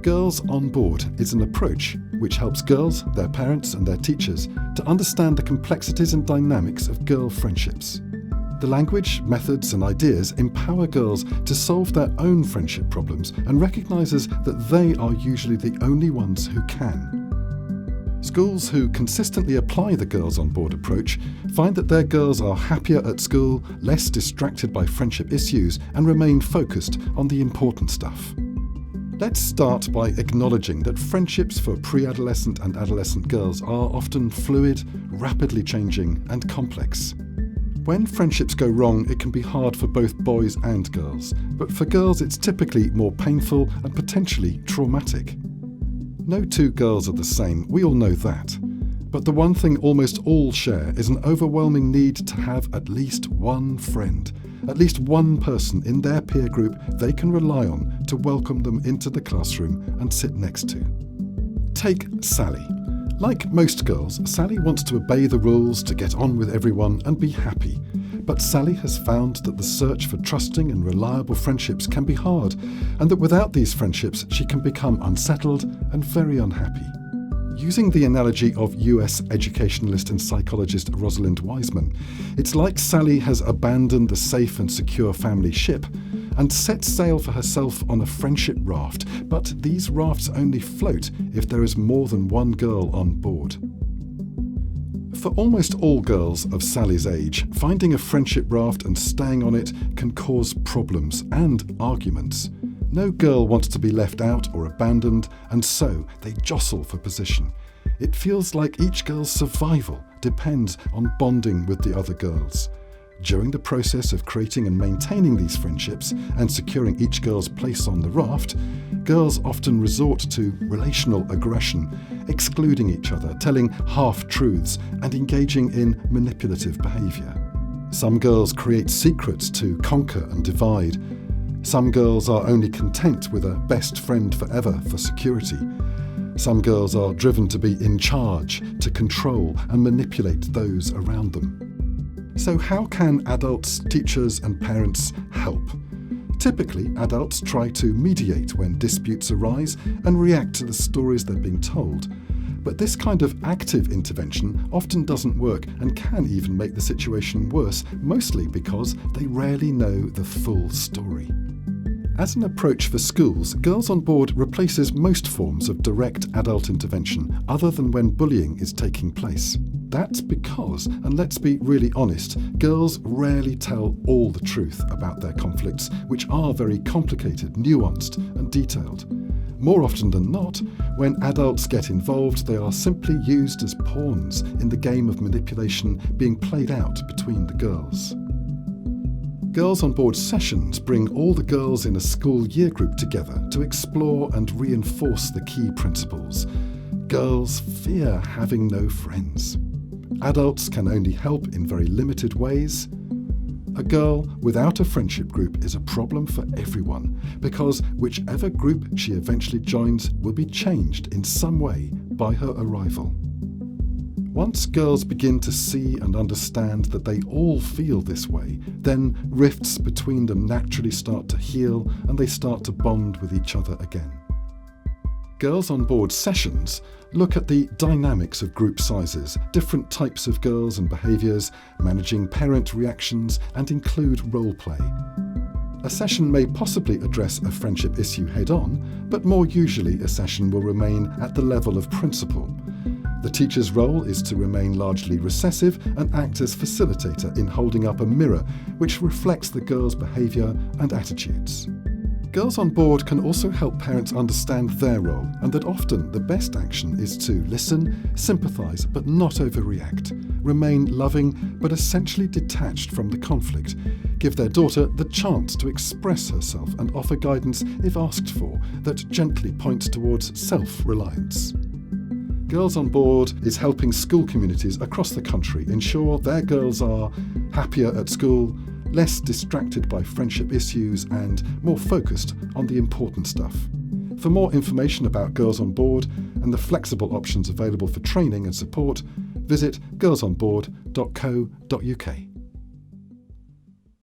Girls on Board is an approach which helps girls, their parents and their teachers to understand the complexities and dynamics of girl friendships. The language, methods and ideas empower girls to solve their own friendship problems and recognises that they are usually the only ones who can. Schools who consistently apply the Girls on Board approach find that their girls are happier at school, less distracted by friendship issues and remain focused on the important stuff. Let's start by acknowledging that friendships for pre-adolescent and adolescent girls are often fluid, rapidly changing and complex. When friendships go wrong, it can be hard for both boys and girls, but for girls it's typically more painful and potentially traumatic. No two girls are the same, we all know that. But the one thing almost all share is an overwhelming need to have at least one friend, at least one person in their peer group they can rely on to welcome them into the classroom and sit next to. Take Sally. Like most girls, Sally wants to obey the rules, to get on with everyone and be happy. But Sally has found that the search for trusting and reliable friendships can be hard, and that without these friendships she can become unsettled and very unhappy. Using the analogy of US educationalist and psychologist Rosalind Wiseman, it's like Sally has abandoned the safe and secure family ship and set sail for herself on a friendship raft, but these rafts only float if there is more than one girl on board. For almost all girls of Sally's age, finding a friendship raft and staying on it can cause problems and arguments. No girl wants to be left out or abandoned, and so they jostle for position. It feels like each girl's survival depends on bonding with the other girls. During the process of creating and maintaining these friendships and securing each girl's place on the raft, girls often resort to relational aggression, excluding each other, telling half-truths, and engaging in manipulative behaviour. Some girls create secrets to conquer and divide. Some girls are only content with a best friend forever for security. Some girls are driven to be in charge, to control and manipulate those around them. So how can adults, teachers and parents help? Typically, adults try to mediate when disputes arise and react to the stories they're being told. But this kind of active intervention often doesn't work and can even make the situation worse, mostly because they rarely know the full story. As an approach for schools, Girls on Board replaces most forms of direct adult intervention other than when bullying is taking place. That's because, and let's be really honest, girls rarely tell all the truth about their conflicts, which are very complicated, nuanced and detailed. More often than not, when adults get involved, they are simply used as pawns in the game of manipulation being played out between the girls. Girls on Board sessions bring all the girls in a school year group together to explore and reinforce the key principles. Girls fear having no friends. Adults can only help in very limited ways. A girl without a friendship group is a problem for everyone, because whichever group she eventually joins will be changed in some way by her arrival. Once girls begin to see and understand that they all feel this way, then rifts between them naturally start to heal and they start to bond with each other again. Girls on Board sessions look at the dynamics of group sizes, different types of girls and behaviours, managing parent reactions, and include role play. A session may possibly address a friendship issue head-on, but more usually a session will remain at the level of principal. The teacher's role is to remain largely recessive and act as facilitator in holding up a mirror which reflects the girl's behaviour and attitudes. Girls on Board can also help parents understand their role, and that often the best action is to listen, sympathise but not overreact, remain loving but essentially detached from the conflict, give their daughter the chance to express herself and offer guidance if asked for that gently points towards self-reliance. Girls on Board is helping school communities across the country ensure their girls are happier at school, less distracted by friendship issues and more focused on the important stuff. For more information about Girls on Board and the flexible options available for training and support, visit girlsonboard.co.uk.